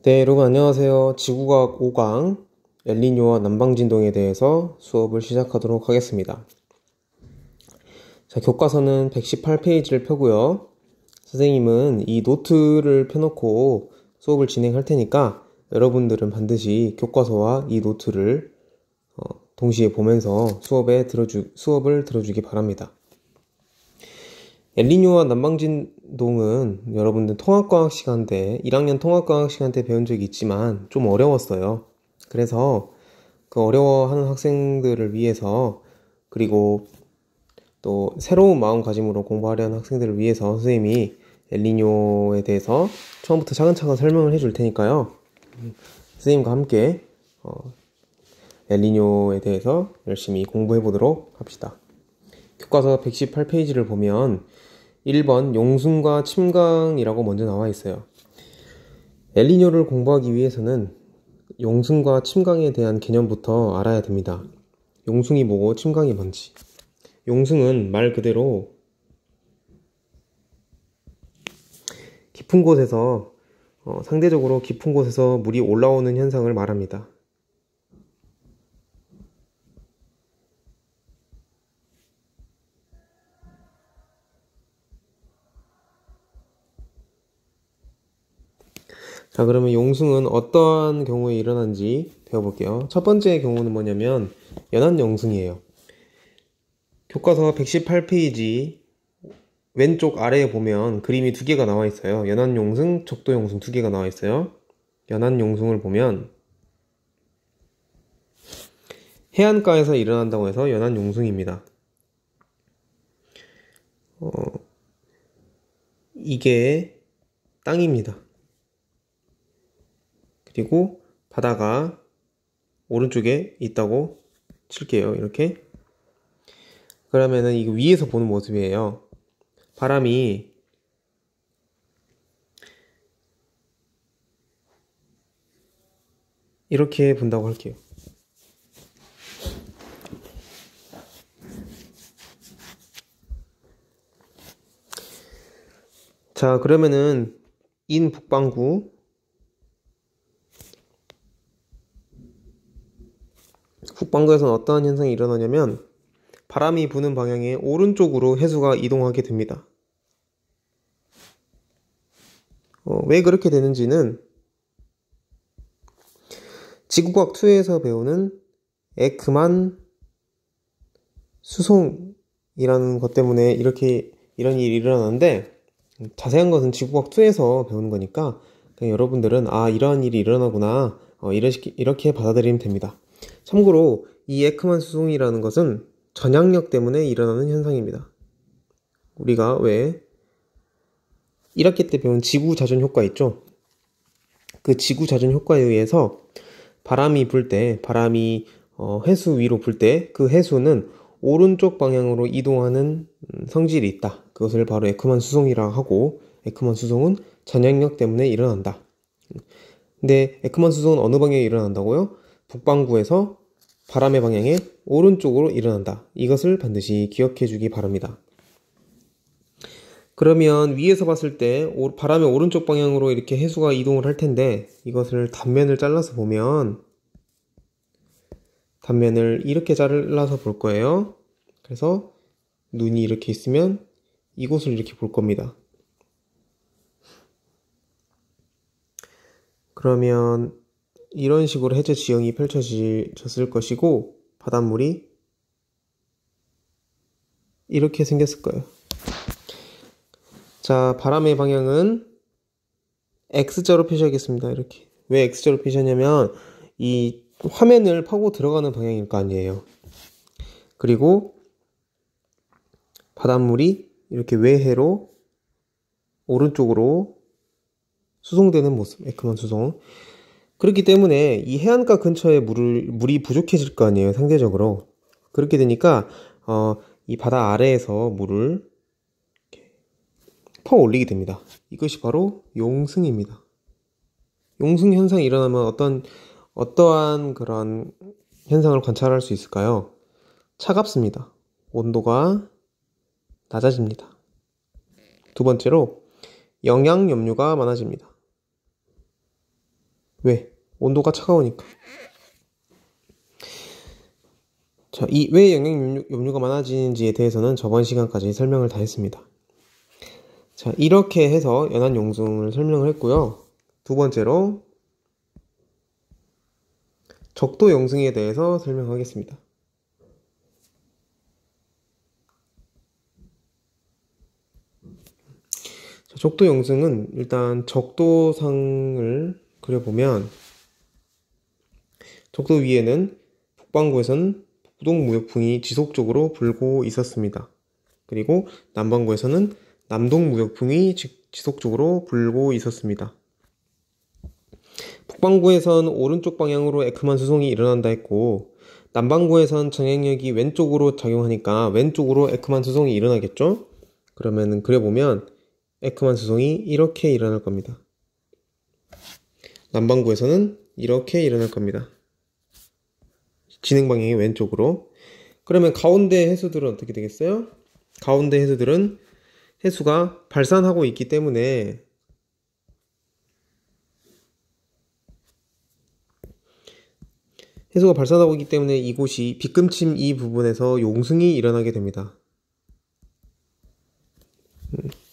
네, 여러분 안녕하세요. 지구과학 5강 엘니뇨와 난방진동에 대해서 수업을 시작하도록 하겠습니다. 자, 교과서는 118페이지를 펴고요. 선생님은 이 노트를 펴놓고 수업을 진행할 테니까 여러분들은 반드시 교과서와 이 노트를 동시에 보면서 수업을 들어주기 바랍니다. 엘니뇨와 난방진동은 여러분들 통합과학 시간 때 1학년 통합과학 시간 때 배운 적이 있지만 좀 어려웠어요. 그래서 그 어려워하는 학생들을 위해서, 그리고 또 새로운 마음가짐으로 공부하려는 학생들을 위해서 선생님이 엘니뇨에 대해서 처음부터 차근차근 설명을 해줄 테니까요. 선생님과 함께 엘니뇨에 대해서 열심히 공부해 보도록 합시다. 교과서 118페이지를 보면 1번 용순과 침강이라고 먼저 나와 있어요. 엘니뇨를 공부하기 위해서는 용순과 침강에 대한 개념부터 알아야 됩니다. 용숭이 뭐고 침강이 뭔지. 용숭은 말 그대로 깊은 곳에서 상대적으로 깊은 곳에서 물이 올라오는 현상을 말합니다. 자, 그러면 용숭은 어떠한 경우에 일어난지 배워볼게요. 첫 번째 경우는 뭐냐면 연안용숭이에요. 교과서 118페이지 왼쪽 아래에 보면 그림이 두 개가 나와 있어요. 연안용숭, 적도용숭 두 개가 나와 있어요. 연안용숭을 보면 해안가에서 일어난다고 해서 연안용숭입니다. 이게 땅입니다. 그리고 바다가 오른쪽에 있다고 칠게요. 이렇게. 그러면은 이거 위에서 보는 모습이에요. 바람이 이렇게 분다고 할게요. 자, 그러면은 북반구에서는 어떠한 현상이 일어나냐면 바람이 부는 방향의 오른쪽으로 해수가 이동하게 됩니다. 왜 그렇게 되는지는 지구과학 2에서 배우는 에크만 수송이라는 것 때문에 이런 일이 일어나는데, 자세한 것은 지구과학 2에서 배우는 거니까 그냥 여러분들은 이러한 일이 일어나구나 이렇게 받아들이면 됩니다. 참고로 이 에크만 수송이라는 것은 전향력 때문에 일어나는 현상입니다. 우리가 왜 1학기 때 배운 지구자전 효과 있죠? 그 지구자전 효과에 의해서 바람이 해수 위로 불 때 그 해수는 오른쪽 방향으로 이동하는 성질이 있다. 그것을 바로 에크만 수송이라고 하고, 에크만 수송은 전향력 때문에 일어난다. 근데 에크만 수송은 어느 방향에 일어난다고요? 북반구에서 바람의 방향에 오른쪽으로 일어난다. 이것을 반드시 기억해 주기 바랍니다. 그러면 위에서 봤을 때 바람의 오른쪽 방향으로 이렇게 해수가 이동을 할 텐데, 이것을 단면을 잘라서 보면 단면을 이렇게 잘라서 볼 거예요. 그래서 눈이 이렇게 있으면 이곳을 이렇게 볼 겁니다. 그러면 이런 식으로 해저 지형이 펼쳐졌을 것이고, 바닷물이 이렇게 생겼을 거예요. 자, 바람의 방향은 X자로 표시하겠습니다. 이렇게. 왜 X자로 표시하냐면 이 화면을 파고 들어가는 방향일 거 아니에요. 그리고 바닷물이 이렇게 외해로 오른쪽으로 수송되는 모습, 에크만 수송. 그렇기 때문에 이 해안가 근처에 물이 부족해질 거 아니에요, 상대적으로. 그렇게 되니까 이 바다 아래에서 물을 퍼 올리게 됩니다. 이것이 바로 용승입니다. 용승 현상이 일어나면 어떠한 그런 현상을 관찰할 수 있을까요? 차갑습니다. 온도가 낮아집니다. 두 번째로 영양염류가 많아집니다. 왜? 온도가 차가우니까. 자, 이 왜 영양 염류가 많아지는지에 대해서는 저번 시간까지 설명을 다 했습니다. 자, 이렇게 해서 연안용승을 설명을 했고요. 두 번째로 적도용승에 대해서 설명하겠습니다. 자, 적도용승은 일단 적도상을 그려보면 적도 위에는 북반구에서는 북동무역풍이 지속적으로 불고 있었습니다. 그리고 남반구에서는 남동무역풍이 지속적으로 불고 있었습니다. 북반구에선 오른쪽 방향으로 에크만 수송이 일어난다 했고, 남반구에선 정행력이 왼쪽으로 작용하니까 왼쪽으로 에크만 수송이 일어나겠죠? 그러면 그려보면 에크만 수송이 이렇게 일어날 겁니다. 남반구에서는 이렇게 일어날 겁니다. 진행 방향이 왼쪽으로. 그러면 가운데 해수들은 어떻게 되겠어요? 가운데 해수들은 해수가 발산하고 있기 때문에 해수가 발산하고 있기 때문에 이곳이 빗금침 이 부분에서 용승이 일어나게 됩니다.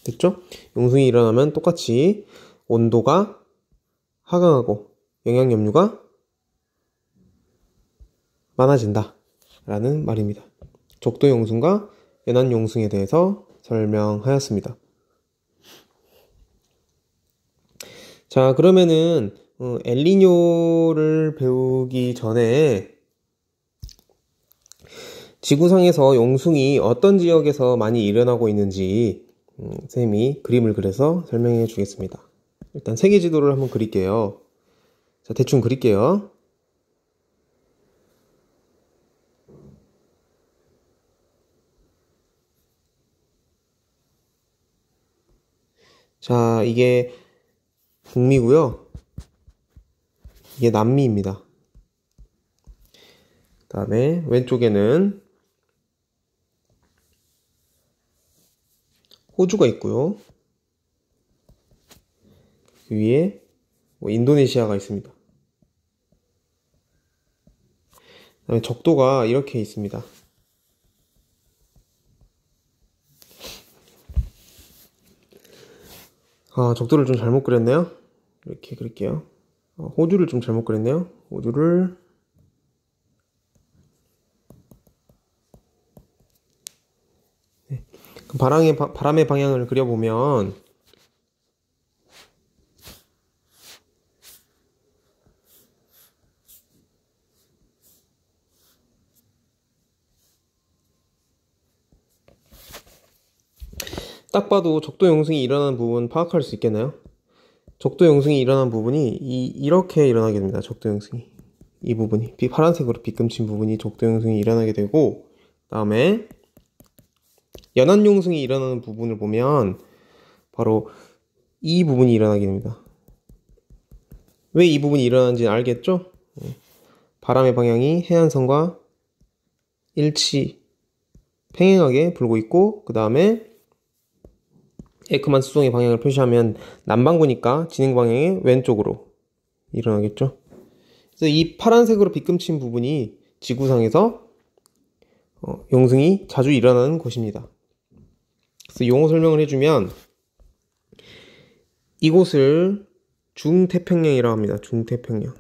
됐죠? 용승이 일어나면 똑같이 온도가 하강하고 영양염류가 많아진다 라는 말입니다. 적도용승과 연안용승에 대해서 설명하였습니다. 자, 그러면은 엘니뇨를 배우기 전에 지구상에서 용승이 어떤 지역에서 많이 일어나고 있는지 쌤이 그림을 그려서 설명해 주겠습니다. 일단 세계 지도를 한번 그릴게요. 자, 대충 그릴게요. 자, 이게 북미고요. 이게 남미입니다. 그 다음에 왼쪽에는 호주가 있고요. 위에 인도네시아가 있습니다. 그 다음에 적도가 이렇게 있습니다. 적도를 좀 잘못 그렸네요. 이렇게 그릴게요. 호주를 좀 잘못 그렸네요. 호주를 네. 그럼 바람의 방향을 그려보면 딱 봐도 적도용승이 일어나는 부분 파악할 수 있겠나요? 적도용승이 일어난 부분이 이렇게 일어나게 됩니다. 적도용승이 이 부분이 파란색으로 빗금친 부분이 적도용승이 일어나게 되고, 다음에 연안용승이 일어나는 부분을 보면 바로 이 부분이 일어나게 됩니다. 왜 이 부분이 일어나는지 알겠죠? 바람의 방향이 해안선과 평행하게 불고 있고, 그 다음에 에크만 수송의 방향을 표시하면 남반구니까 진행 방향의 왼쪽으로 일어나겠죠. 그래서 이 파란색으로 빗금친 부분이 지구상에서 용승이 자주 일어나는 곳입니다. 그래서 용어 설명을 해주면 이곳을 중태평양이라고 합니다. 중태평양.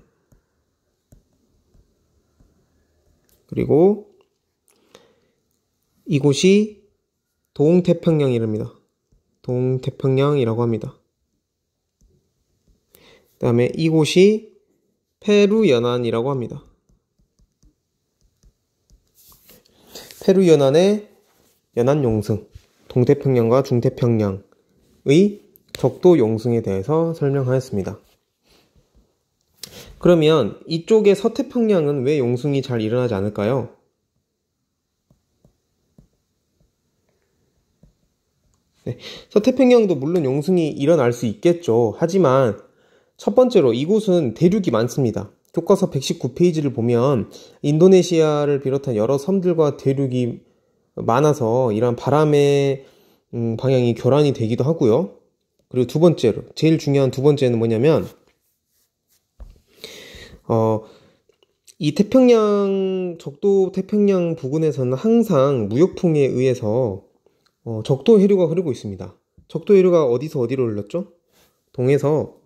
그리고 이곳이 동태평양이랍니다. 동태평양이라고 합니다. 그 다음에 이곳이 페루 연안이라고 합니다. 페루 연안의 연안용승, 동태평양과 중태평양의 적도용승에 대해서 설명하였습니다. 그러면 이쪽의 서태평양은 왜 용승이 잘 일어나지 않을까요? 네, 서태평양도 물론 용승이 일어날 수 있겠죠. 하지만 첫 번째로 이곳은 대륙이 많습니다. 교과서 119페이지를 보면 인도네시아를 비롯한 여러 섬들과 대륙이 많아서 이러한 바람의 방향이 교란이 되기도 하고요. 그리고 두 번째로, 제일 중요한 두 번째는 뭐냐면 어, 이 태평양, 적도 태평양 부근에서는 항상 무역풍에 의해서 적도 해류가 흐르고 있습니다. 적도 해류가 어디서 어디로 흘렀죠? 동에서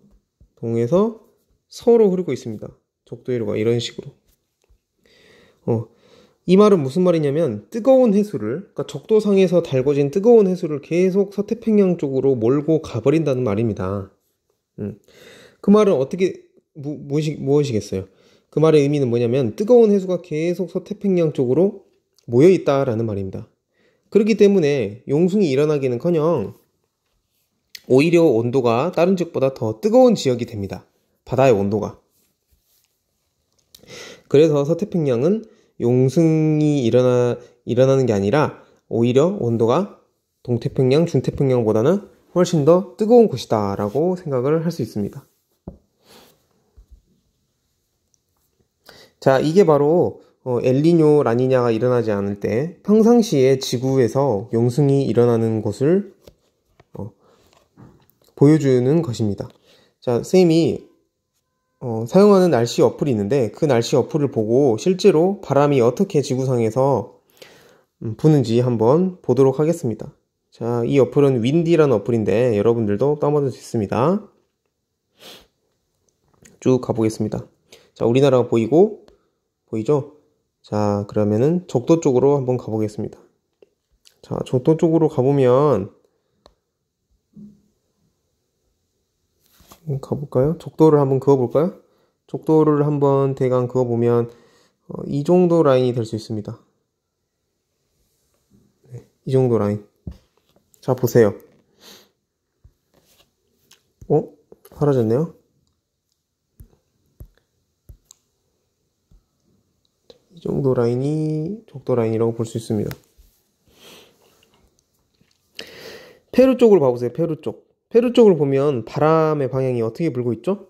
서로 흐르고 있습니다. 적도 해류가 이런 식으로. 이 말은 무슨 말이냐면 뜨거운 해수를, 그러니까 적도상에서 달궈진 뜨거운 해수를 계속 서태평양 쪽으로 몰고 가버린다는 말입니다. 그 말은 어떻게 무엇이겠어요? 그 말의 의미는 뭐냐면 뜨거운 해수가 계속 서태평양 쪽으로 모여 있다라는 말입니다. 그렇기 때문에 용숭이 일어나기는커녕 오히려 온도가 다른 지역보다 더 뜨거운 지역이 됩니다. 바다의 온도가. 그래서 서태평양은 용숭이 일어나는 게 아니라 오히려 온도가 동태평양, 중태평양보다는 훨씬 더 뜨거운 곳이다 라고 생각을 할 수 있습니다. 자, 이게 바로 엘니뇨, 라니냐가 일어나지 않을 때 평상시에 지구에서 용숭이 일어나는 곳을 보여주는 것입니다. 자, 선생님이 사용하는 날씨 어플이 있는데 그 날씨 어플을 보고 실제로 바람이 어떻게 지구상에서 부는지 한번 보도록 하겠습니다. 자, 이 어플은 윈디라는 어플인데 여러분들도 다운받을 수 있습니다. 쭉 가보겠습니다. 자, 우리나라가 보이죠? 자, 그러면은 적도 쪽으로 한번 가보겠습니다. 자, 적도 쪽으로 가보면 가볼까요? 적도를 한번 그어볼까요? 적도를 한번 대강 그어보면 이 정도 라인이 될 수 있습니다. 네, 이 정도 라인. 자, 보세요. 사라졌네요. 이 정도 라인이 적도 라인이라고 볼 수 있습니다. 페루 쪽을 봐보세요. 페루 쪽을 보면 바람의 방향이 어떻게 불고 있죠?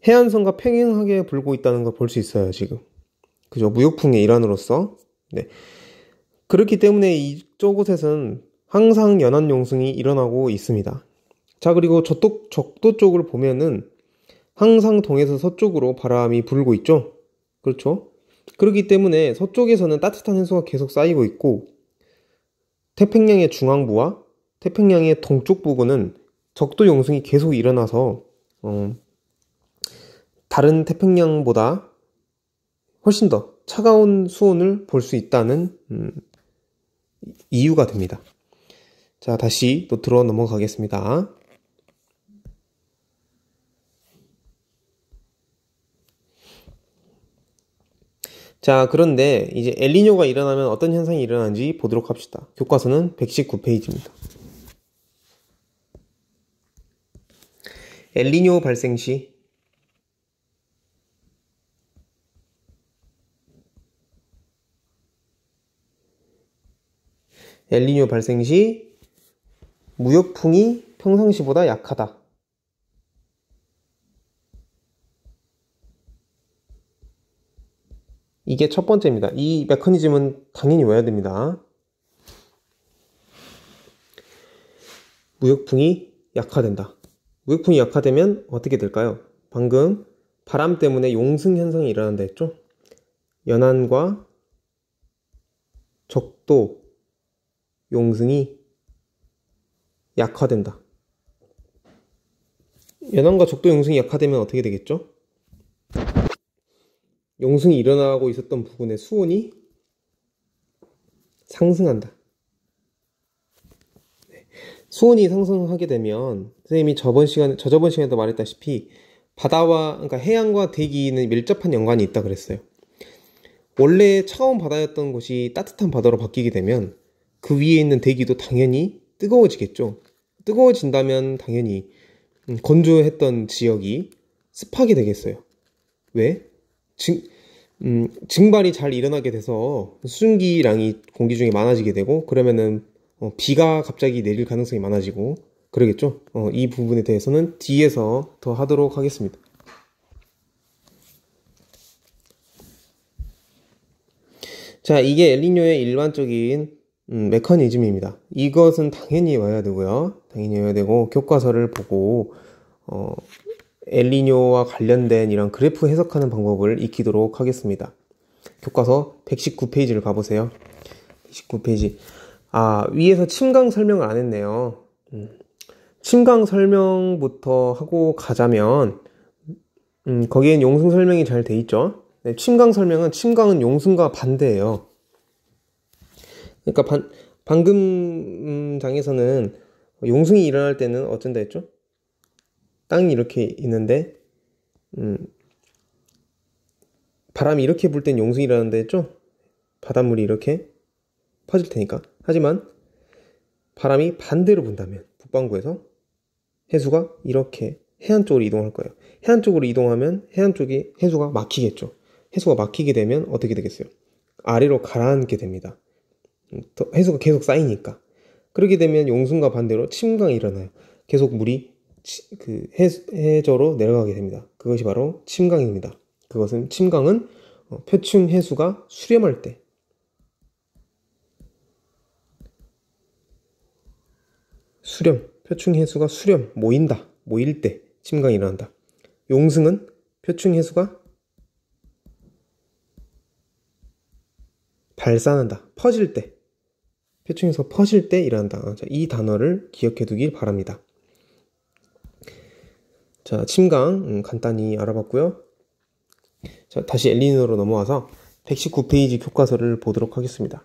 해안선과 평행하게 불고 있다는 걸 볼 수 있어요, 지금. 그죠? 무역풍의 일환으로서. 네. 그렇기 때문에 이쪽곳에서는 항상 연안 용숭이 일어나고 있습니다. 자, 그리고 적도 쪽을 보면은 항상 동에서 서쪽으로 바람이 불고 있죠? 그렇죠? 그렇기 때문에 서쪽에서는 따뜻한 해수가 계속 쌓이고 있고, 태평양의 중앙부와 태평양의 동쪽 부근은 적도 용숭이 계속 일어나서 다른 태평양보다 훨씬 더 차가운 수온을 볼 수 있다는 이유가 됩니다. 자, 다시 노트로 넘어가겠습니다. 자, 그런데 이제 엘니뇨가 일어나면 어떤 현상이 일어나는지 보도록 합시다. 교과서는 119페이지입니다. 엘니뇨 발생 시 무역풍이 평상시보다 약하다. 이게 첫 번째입니다. 이 메커니즘은 당연히 외워야 됩니다. 무역풍이 약화된다. 무역풍이 약화되면 어떻게 될까요? 방금 바람 때문에 용승 현상이 일어난다 했죠? 연안과 적도 용승이 약화된다. 연안과 적도 용승이 약화되면 어떻게 되겠죠? 용승이 일어나고 있었던 부분의 수온이 상승한다. 수온이 상승하게 되면 선생님이 저저번 시간에도 말했다시피 그러니까 해양과 대기는 밀접한 연관이 있다 그랬어요. 원래 차가운 바다였던 곳이 따뜻한 바다로 바뀌게 되면 그 위에 있는 대기도 당연히 뜨거워지겠죠. 뜨거워진다면 당연히 건조했던 지역이 습하게 되겠어요. 왜? 증발이 잘 일어나게 돼서 수증기량이 공기 중에 많아지게 되고 그러면은 비가 갑자기 내릴 가능성이 많아지고 그러겠죠. 이 부분에 대해서는 뒤에서 더 하도록 하겠습니다. 자, 이게 엘니뇨의 일반적인 메커니즘입니다. 이것은 당연히 외워야 되고요. 당연히 외워야 되고 교과서를 보고 엘니뇨와 관련된 이런 그래프 해석하는 방법을 익히도록 하겠습니다. 교과서 119페이지를 가보세요. 119페이지. 위에서 침강 설명을 안 했네요. 침강 설명부터 하고 가자면, 거기엔 용승 설명이 잘 돼 있죠. 네, 침강은 용승과 반대예요. 그러니까 방금 장에서는 용승이 일어날 때는 어쩐다 했죠? 땅이 이렇게 있는데 바람이 이렇게 불 땐 용승이 일어난다 했죠? 바닷물이 이렇게 퍼질 테니까. 하지만 바람이 반대로 분다면 북반구에서 해수가 이렇게 해안 쪽으로 이동할 거예요. 해안 쪽으로 이동하면 해안 쪽이 해수가 막히겠죠. 해수가 막히게 되면 어떻게 되겠어요? 아래로 가라앉게 됩니다. 해수가 계속 쌓이니까. 그렇게 되면 용승과 반대로 침강이 일어나요. 계속 물이 해저로 내려가게 됩니다. 그것이 바로 침강입니다. 침강은 표층 해수가 수렴할 때, 표층 해수가 모일 때 침강이 일어난다. 용승은 표층 해수가 발산한다. 표층 해수가 퍼질 때 일어난다. 자, 이 단어를 기억해 두길 바랍니다. 자, 침강 간단히 알아봤고요. 자, 다시 엘니뇨로 넘어와서 119페이지 교과서를 보도록 하겠습니다.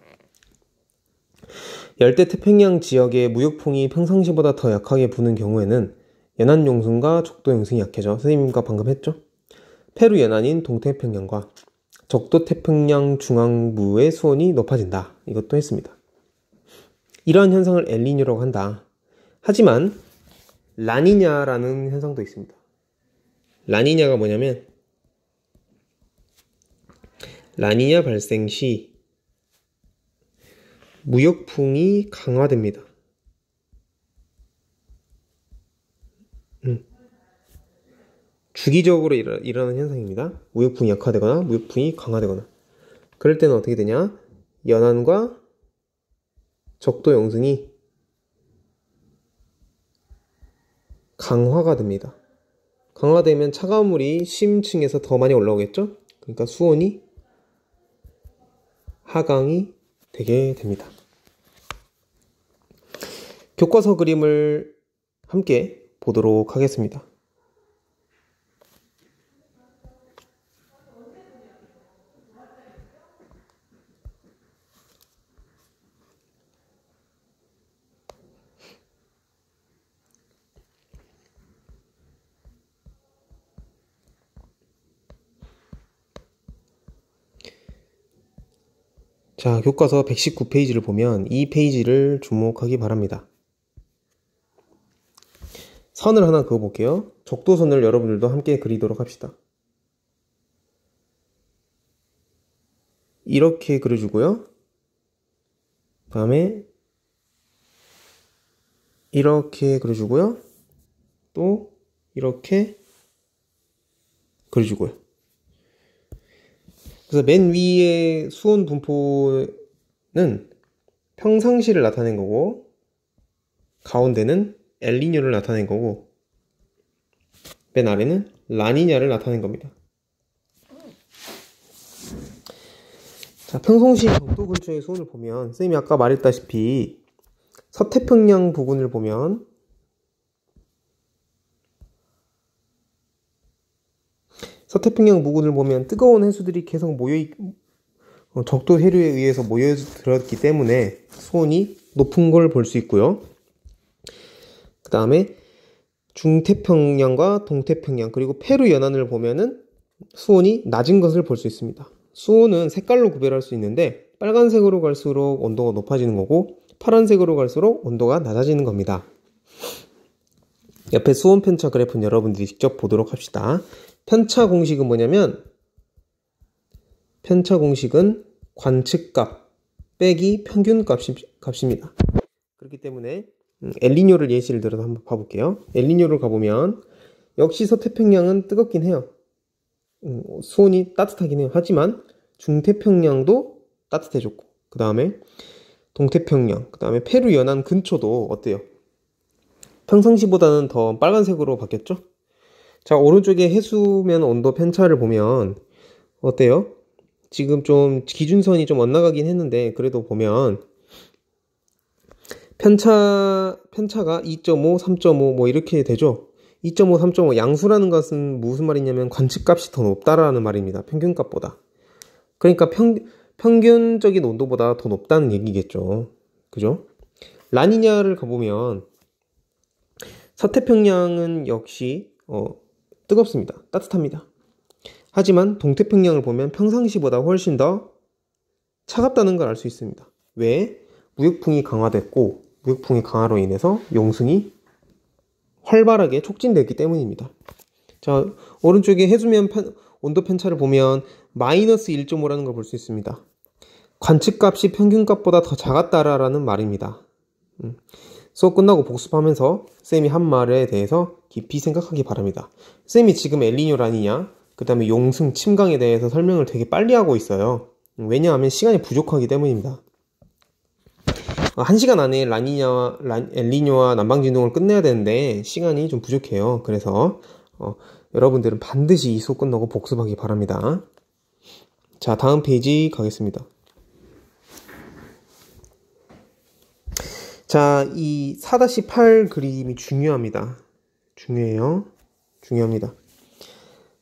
열대 태평양 지역의 무역풍이 평상시보다 더 약하게 부는 경우에는 연안 용승과 적도 용승이 약해져. 선생님과 방금 했죠? 페루 연안인 동태평양과 적도 태평양 중앙부의 수온이 높아진다. 이것도 했습니다. 이러한 현상을 엘니뇨라고 한다. 하지만 라니냐라는 현상도 있습니다. 라니냐가 뭐냐면 라니냐 발생 시 무역풍이 강화됩니다. 주기적으로 일어나는 현상입니다. 무역풍이 약화되거나 무역풍이 강화되거나. 그럴 때는 어떻게 되냐? 연안과 적도 용승이 강화가 됩니다. 강화되면 차가운 물이 심층에서 더 많이 올라오겠죠? 그러니까 수온이 하강이 되게 됩니다. 교과서 그림을 함께 보도록 하겠습니다. 자, 교과서 119페이지를 보면 이 페이지를 주목하기 바랍니다. 선을 하나 그어볼게요. 적도선을 여러분들도 함께 그리도록 합시다. 이렇게 그려주고요. 그 다음에 이렇게 그려주고요. 또 이렇게 그려주고요. 그래서 맨 위에 수온 분포는 평상시를 나타낸 거고, 가운데는 엘니뇨를 나타낸 거고, 맨 아래는 라니냐를 나타낸 겁니다. 자, 평상시 적도 근처의 수온을 보면, 선생님이 아까 말했다시피 서태평양 부근을 보면 뜨거운 해수들이 계속 적도 해류에 의해서 모여들었기 때문에 수온이 높은 걸 볼 수 있고요. 그 다음에 중태평양과 동태평양 그리고 페루 연안을 보면은 수온이 낮은 것을 볼 수 있습니다. 수온은 색깔로 구별할 수 있는데 빨간색으로 갈수록 온도가 높아지는 거고 파란색으로 갈수록 온도가 낮아지는 겁니다. 옆에 수온 편차 그래프는 여러분들이 직접 보도록 합시다. 편차 공식은 뭐냐면 편차 공식은 관측값 빼기 평균값입니다. 그렇기 때문에 엘니뇨를 예시를 들어서 한번 봐볼게요. 엘니뇨를 가보면 역시 서태평양은 뜨겁긴 해요. 수온이 따뜻하긴 해요. 하지만 중태평양도 따뜻해졌고 그 다음에 동태평양 그 다음에 페루 연안 근처도 어때요? 평상시보다는 더 빨간색으로 바뀌었죠? 자, 오른쪽에 해수면 온도 편차를 보면 어때요? 지금 좀 기준선이 좀 엇나가긴 했는데 그래도 보면 편차가 2.5, 3.5 뭐 이렇게 되죠. 2.5, 3.5 양수라는 것은 무슨 말이냐면 관측값이 더 높다라는 말입니다. 평균값보다. 그러니까 평균적인 온도보다 더 높다는 얘기겠죠. 그죠? 라니냐를 가보면 서태평양은 역시 뜨겁습니다. 따뜻합니다. 하지만 동태평양을 보면 평상시보다 훨씬 더 차갑다는 걸 알 수 있습니다. 왜? 무역풍이 강화됐고 무역풍의 강화로 인해서 용승이 활발하게 촉진됐기 때문입니다. 자, 오른쪽에 해수면 온도 편차를 보면 마이너스 1.5라는 걸 볼 수 있습니다. 관측값이 평균값보다 더 작았다라는 말입니다. 수업 끝나고 복습하면서 쌤이 한 말에 대해서 깊이 생각하기 바랍니다. 쌤이 지금 엘니뇨 라니냐, 그 다음에 용승 침강에 대해서 설명을 되게 빨리 하고 있어요. 왜냐하면 시간이 부족하기 때문입니다. 1시간 안에 엘니뇨와 남방진동을 끝내야 되는데 시간이 좀 부족해요. 그래서 여러분들은 반드시 이 수업 끝나고 복습하기 바랍니다. 자, 다음 페이지 가겠습니다. 자, 이 4-8 그림이 중요합니다. 중요합니다.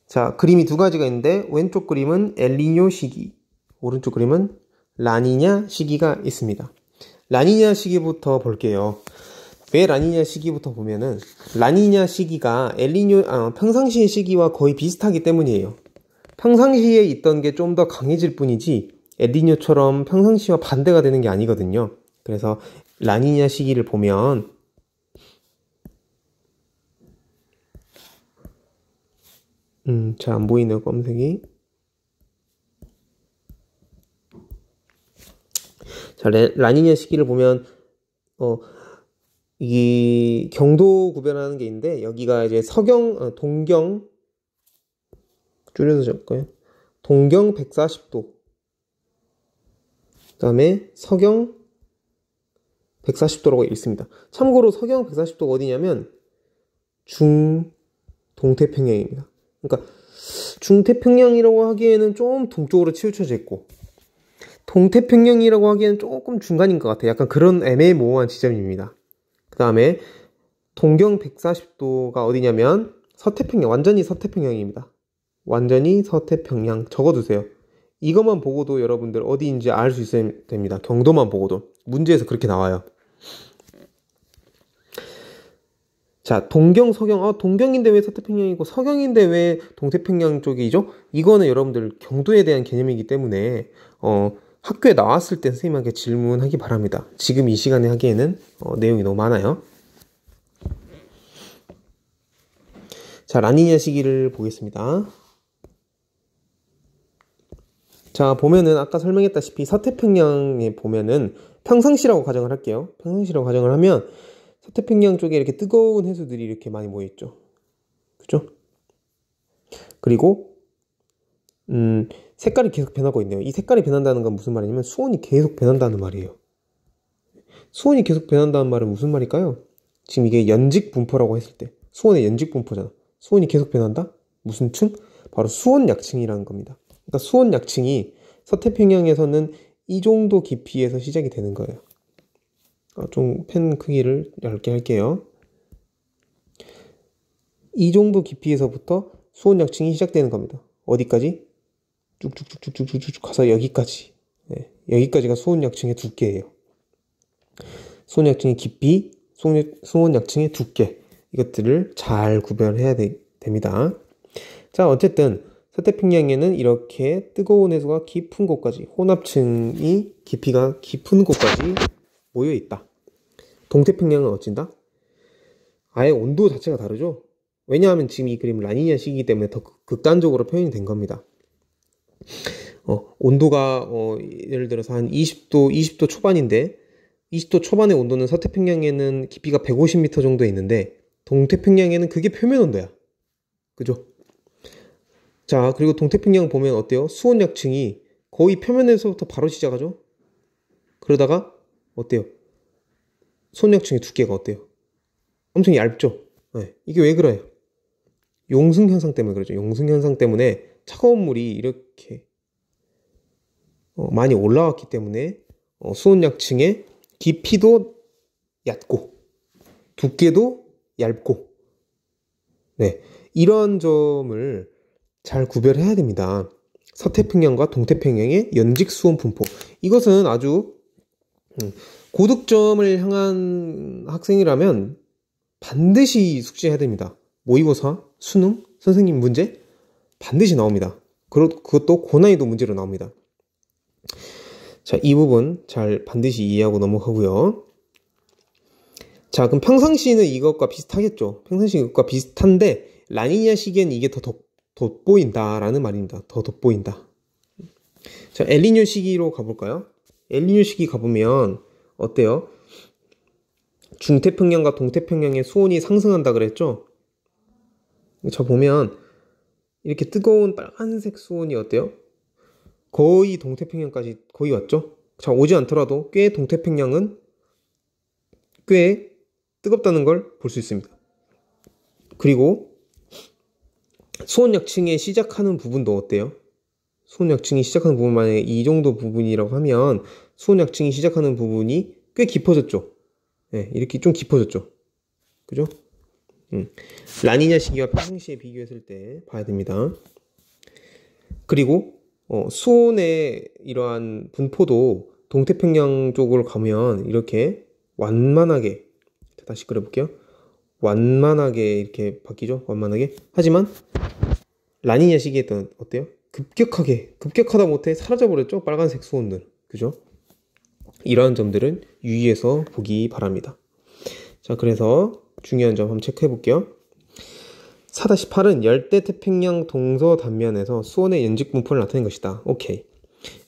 자, 그림이 두 가지가 있는데 왼쪽 그림은 엘니뇨 시기, 오른쪽 그림은 라니냐 시기가 있습니다. 라니냐 시기부터 볼게요. 왜 라니냐 시기부터 보면은 라니냐 시기가 평상시의 시기와 거의 비슷하기 때문이에요. 평상시에 있던 게 좀 더 강해질 뿐이지 엘니뇨처럼 평상시와 반대가 되는 게 아니거든요. 그래서 라니냐 시기를 보면 잘 안 보이네요, 검색이. 자, 라니냐 시기를 보면 이 경도 구별하는 게 있는데 여기가 이제 동경 줄여서 적을까요? 동경 140도, 그 다음에 서경 140도라고 있습니다. 참고로 서경 140도가 어디냐면 중동태평양입니다. 그러니까 중태평양이라고 하기에는 좀 동쪽으로 치우쳐져 있고 동태평양이라고 하기에는 조금 중간인 것 같아요. 약간 그런 애매모호한 지점입니다. 그 다음에 동경 140도가 어디냐면 서태평양, 완전히 서태평양입니다. 완전히 서태평양 적어두세요. 이것만 보고도 여러분들 어디인지 알 수 있어야 됩니다. 경도만 보고도 문제에서 그렇게 나와요. 자, 동경, 서경, 동경인데 왜 서태평양이고 서경인데 왜 동태평양 쪽이죠? 이거는 여러분들 경도에 대한 개념이기 때문에 학교에 나왔을 때 선생님한테 질문하기 바랍니다. 지금 이 시간에 하기에는 내용이 너무 많아요. 자, 라니냐 시기를 보겠습니다. 자, 보면은 아까 설명했다시피 서태평양에 보면은 평상시라고 가정을 할게요. 평상시라고 가정을 하면 서태평양 쪽에 이렇게 뜨거운 해수들이 이렇게 많이 모여있죠. 그죠? 그리고 색깔이 계속 변하고 있네요. 이 색깔이 변한다는 건 무슨 말이냐면 수온이 계속 변한다는 말이에요. 수온이 계속 변한다는 말은 무슨 말일까요? 지금 이게 연직 분포라고 했을 때 수온의 연직 분포잖아. 수온이 계속 변한다? 무슨 층? 바로 수온 약층이라는 겁니다. 그러니까 수온 약층이 서태평양에서는 이 정도 깊이에서 시작이 되는 거예요. 좀 펜 크기를 얇게 할게요. 이 정도 깊이에서부터 수온 약층이 시작되는 겁니다. 어디까지? 쭉쭉쭉쭉쭉쭉 가서 여기까지. 네, 여기까지가 수온 약층의 두께예요. 수온 약층의 깊이, 수온 약층의 두께, 이것들을 잘 구별해야 됩니다. 자, 어쨌든 서태평양에는 이렇게 뜨거운 해수가 깊은 곳까지, 혼합층이 깊이가 깊은 곳까지 모여 있다. 동태평양은 어쩐다? 아예 온도 자체가 다르죠? 왜냐하면 지금 이 그림은 라니냐 시기이기 때문에 더 극단적으로 표현이 된 겁니다. 온도가 예를 들어서 한 20도 초반인데 20도 초반의 온도는 서태평양에는 깊이가 150m 정도 있는데 동태평양에는 그게 표면 온도야. 그죠? 자, 그리고 동태평양 보면 어때요? 수온 약층이 거의 표면에서부터 바로 시작하죠? 그러다가 어때요? 수온 약층의 두께가 어때요? 엄청 얇죠? 네, 이게 왜 그래요? 용승 현상 때문에 그러죠. 용승 현상 때문에 차가운 물이 이렇게 많이 올라왔기 때문에 수온약층의 깊이도 얕고 두께도 얇고, 네, 이런 점을 잘 구별해야 됩니다. 서태평양과 동태평양의 연직 수온 분포, 이것은 아주 고득점을 향한 학생이라면 반드시 숙지해야 됩니다. 모의고사, 수능, 선생님 문제 반드시 나옵니다. 그것도 고난이도 문제로 나옵니다. 자, 이 부분 잘 반드시 이해하고 넘어가고요. 자, 그럼 평상시는 이것과 비슷하겠죠. 평상시 이것과 비슷한데 라니냐 시기엔 이게 더 돋보인다라는 말입니다. 더 돋보인다. 자, 엘니뇨 시기로 가볼까요? 엘니뇨 시기 가보면 어때요? 중태평양과 동태평양의 수온이 상승한다 그랬죠? 자, 보면 이렇게 뜨거운 빨간색 수온이 어때요? 거의 동태평양까지 거의 왔죠? 자, 오지 않더라도 꽤 동태평양은 꽤 뜨겁다는 걸 볼 수 있습니다. 그리고 수온약층에 시작하는 부분도 어때요? 수온약층이 시작하는 부분, 만약에 이 정도 부분이라고 하면 수온약층이 시작하는 부분이 꽤 깊어졌죠? 네, 이렇게 좀 깊어졌죠? 그죠? 라니냐 시기와 평상시에 비교했을 때 봐야 됩니다. 그리고 수온의 이러한 분포도 동태평양 쪽으로 가면 이렇게 완만하게, 다시 그려볼게요. 완만하게 이렇게 바뀌죠. 완만하게. 하지만 라니냐 시기에 어때요? 급격하다 못해 사라져버렸죠. 빨간색 수온들. 그죠? 이러한 점들은 유의해서 보기 바랍니다. 자, 그래서 중요한 점 한번 체크해 볼게요. 4-8은 열대 태평양 동서단면에서 수온의 연직 분포를 나타낸 것이다. 오케이.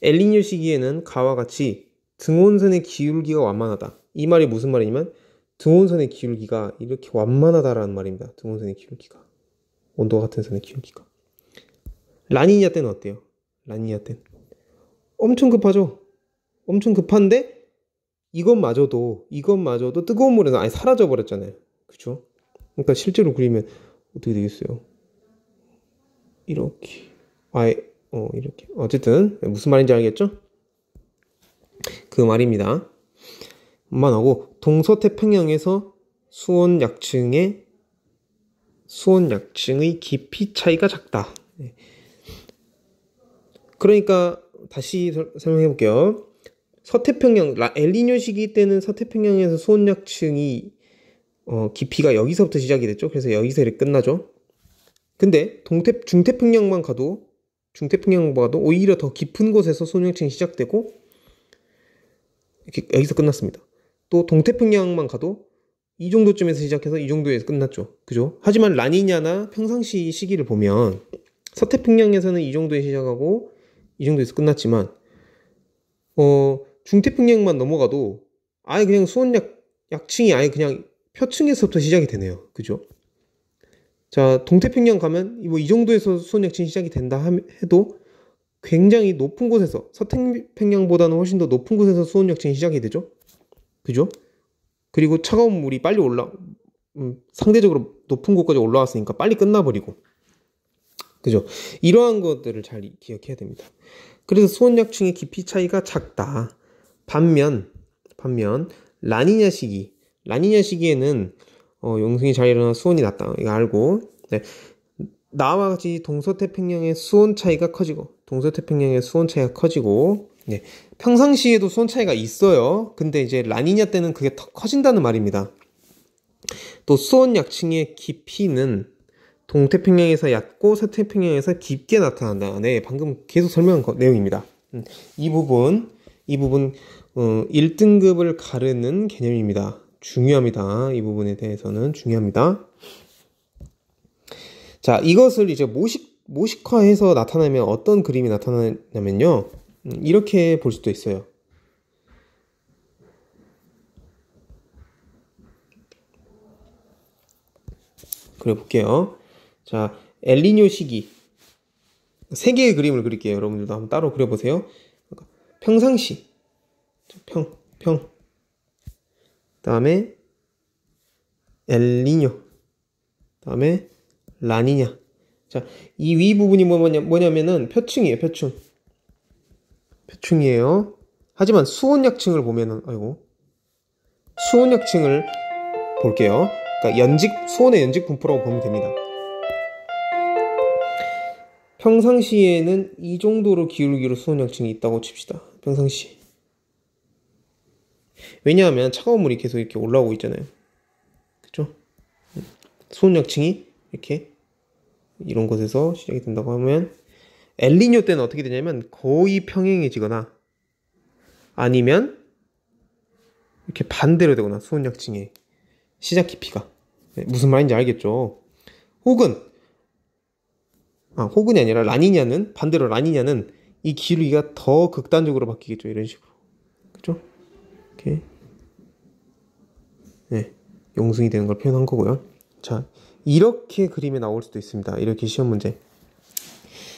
엘니뇨 시기에는 가와 같이 등온선의 기울기가 완만하다. 이 말이 무슨 말이냐면 등온선의 기울기가 이렇게 완만하다라는 말입니다. 등온선의 기울기가, 온도가 같은 선의 기울기가. 라니냐 때는 어때요? 라니냐 때는 엄청 급하죠. 엄청 급한데 이것마저도 뜨거운 물에서 아예 사라져 버렸잖아요. 그쵸? 그러니까 실제로 그리면 어떻게 되겠어요? 이렇게 아예 이렇게, 어쨌든 무슨 말인지 알겠죠? 그 말입니다. 만하고 동서태평양에서 수온약층의 깊이 차이가 작다. 그러니까 다시 설명해 볼게요. 서태평양, 엘니뇨 시기 때는 서태평양에서 수온약층이 깊이가 여기서부터 시작이 됐죠. 그래서 여기서 이렇게 끝나죠. 근데 중태평양만 가도 오히려 더 깊은 곳에서 수온약층이 시작되고 이렇게 여기서 끝났습니다. 또 동태평양만 가도 이 정도쯤에서 시작해서 이 정도에서 끝났죠. 그죠? 하지만 라니냐나 평상시 시기를 보면 서태평양에서는 이 정도에 시작하고 이 정도에서 끝났지만 중태평양만 넘어가도 아예 그냥 수온약층이 아예 그냥 표층에서부터 시작이 되네요. 그죠? 자, 동태평양 가면 뭐 이 정도에서 수온약층이 시작이 된다 해도 굉장히 높은 곳에서, 서태평양보다는 훨씬 더 높은 곳에서 수온약층이 시작이 되죠. 그죠? 그리고 차가운 물이 빨리 상대적으로 높은 곳까지 올라왔으니까 빨리 끝나버리고. 그죠? 이러한 것들을 잘 기억해야 됩니다. 그래서 수온약층의 깊이 차이가 작다. 반면 라니냐 시기에는 용승이 잘 일어나 수온이 낮다. 이거 알고. 네. 나와 같이 동서태평양의 수온 차이가 커지고, 네. 평상시에도 수온 차이가 있어요. 근데 이제 라니냐 때는 그게 더 커진다는 말입니다. 또 수온 약층의 깊이는 동태평양에서 얕고 서태평양에서 깊게 나타난다. 네, 방금 계속 설명한 내용입니다. 이 부분 1등급을 가르는 개념입니다. 중요합니다. 이 부분에 대해서는 중요합니다. 자, 이것을 이제 모식화해서 나타내면 어떤 그림이 나타나냐면요. 이렇게 볼 수도 있어요. 그려볼게요. 자, 엘니뇨 시기. 세 개의 그림을 그릴게요. 여러분들도 한번 따로 그려보세요. 평상시. 그 다음에 엘니뇨. 그 다음에 라니냐. 자, 이 위 부분이 뭐냐면은 표층이에요, 표층. 표층이에요. 하지만 수온약층을 보면은, 아이고. 수온약층을 볼게요. 그러니까 수온의 연직 분포라고 보면 됩니다. 평상시에는 이 정도로 기울기로 수온약층이 있다고 칩시다. 평상시. 왜냐하면 차가운 물이 계속 이렇게 올라오고 있잖아요. 그쵸? 수온약층이 이렇게 이런 곳에서 시작이 된다고 하면 엘니뇨 때는 어떻게 되냐면 거의 평행해지거나 아니면 이렇게 반대로 되거나 수온약층의 시작 깊이가 무슨 말인지 알겠죠? 혹은이 아니라 라니냐는 반대로 라니냐는 이 기울기가 더 극단적으로 바뀌겠죠. 이런 식으로. 그죠? 이렇게 네, 용승이 되는 걸 표현한 거고요. 자, 이렇게 그림이 나올 수도 있습니다. 이렇게 시험 문제.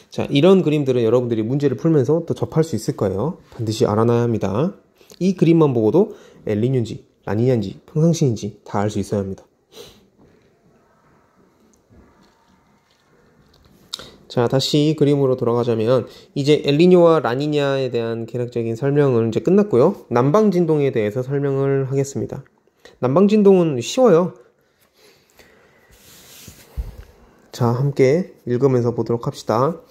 자, 이런 그림들은 여러분들이 문제를 풀면서 또 접할 수 있을 거예요. 반드시 알아놔야 합니다. 이 그림만 보고도 엘니뇨인지 라니냐인지 평상시인지 다 알 수 있어야 합니다. 자, 다시 그림으로 돌아가자면 이제 엘니뇨와 라니냐에 대한 개략적인 설명은 이제 끝났고요. 남방진동에 대해서 설명을 하겠습니다. 남방진동은 쉬워요. 자, 함께 읽으면서 보도록 합시다.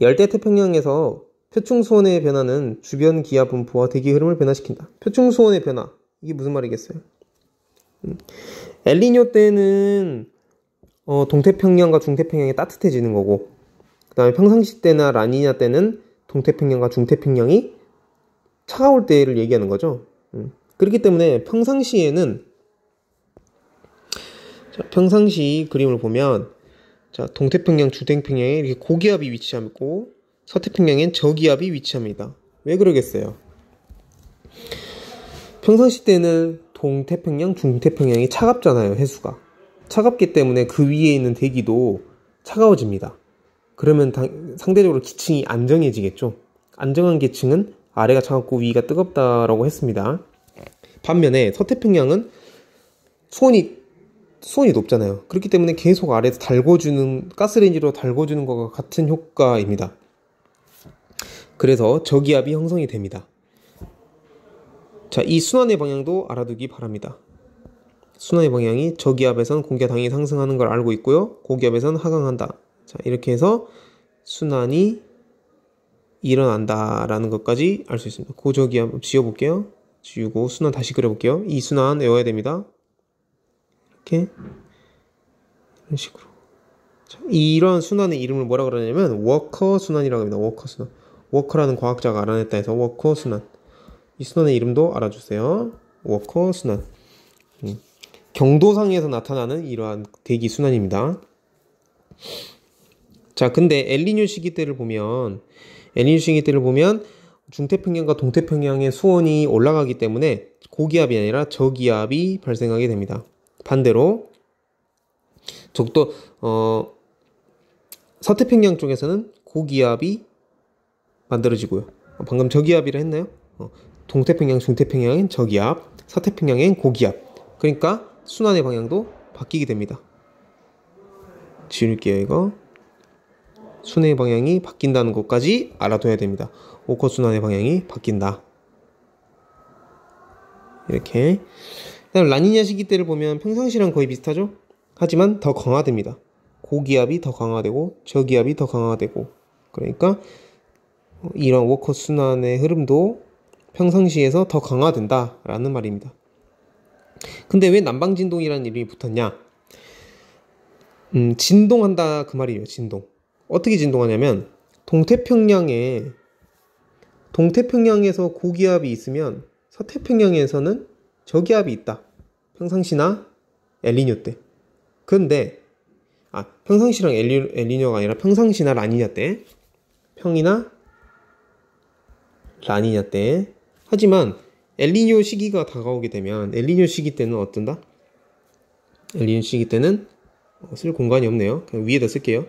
열대태평양에서 표층수온의 변화는 주변 기압 분포와 대기 흐름을 변화시킨다. 표층수온의 변화, 이게 무슨 말이겠어요? 엘니뇨 때는 동태평양과 중태평양이 따뜻해지는 거고, 그 다음에 평상시 때나 라니냐 때는 동태평양과 중태평양이 차가울 때를 얘기하는 거죠. 그렇기 때문에 평상시에는, 자, 평상시 그림을 보면, 자, 동태평양, 중태평양에 이렇게 고기압이 위치하고 서태평양엔 저기압이 위치합니다. 왜 그러겠어요? 평상시 때는 동태평양, 중태평양이 차갑잖아요, 해수가. 차갑기 때문에 그 위에 있는 대기도 차가워집니다. 그러면 상대적으로 기층이 안정해지겠죠. 안정한 기층은 아래가 차갑고 위가 뜨겁다라고 했습니다. 반면에 서태평양은 수온이 높잖아요. 그렇기 때문에 계속 아래에서 달궈주는, 가스레인지로 달궈주는 것과 같은 효과입니다. 그래서 저기압이 형성이 됩니다. 자, 이 순환의 방향도 알아두기 바랍니다. 순환의 방향이 저기압에선 공기가 당연히 상승하는 걸 알고 있고요. 고기압에선 하강한다. 자, 이렇게 해서 순환이 일어난다라는 것까지 알 수 있습니다. 고저기압 지워볼게요. 지우고 순환 다시 그려볼게요. 이 순환 외워야 됩니다. 이렇게 이런 식으로. 자, 이런 순환의 이름을 뭐라 그러냐면 워커 순환이라고 합니다. 워커 순환. 워커라는 과학자가 알아냈다 해서 워커 순환. 이 순환의 이름도 알아주세요. 워커 순환. 경도상에서 나타나는 이러한 대기 순환입니다. 자, 근데 엘니뇨 시기 때를 보면 중태평양과 동태평양의 수온이 올라가기 때문에 고기압이 아니라 저기압이 발생하게 됩니다. 반대로 서태평양 쪽에서는 고기압이 만들어지고요. 방금 저기압이라 했나요? 동태평양, 중태평양엔 저기압, 서태평양엔 고기압. 그러니까 순환의 방향도 바뀌게 됩니다. 지울게요, 이거. 순환의 방향이 바뀐다는 것까지 알아둬야 됩니다. 오커 순환의 방향이 바뀐다. 이렇게. 그다음 라니냐 시기 때를 보면 평상시랑 거의 비슷하죠? 하지만 더 강화됩니다. 고기압이 더 강화되고 저기압이 더 강화되고, 그러니까 이런 워커 순환의 흐름도 평상시에서 더 강화된다라는 말입니다. 근데 왜 남방진동이라는 이름이 붙었냐? 진동한다 그 말이에요. 진동. 어떻게 진동하냐면 동태평양에서 고기압이 있으면 서태평양에서는 저기압이 있다. 평상시나 엘니뇨 때. 근데 평상시랑 엘니뇨가 아니라 평상시나 라니냐 때. 평이나 라니냐 때. 하지만 엘니뇨 시기가 다가오게 되면 엘니뇨 시기 때는 어떤다? 엘니뇨 시기 때는 쓸 공간이 없네요. 그냥 위에다 쓸게요.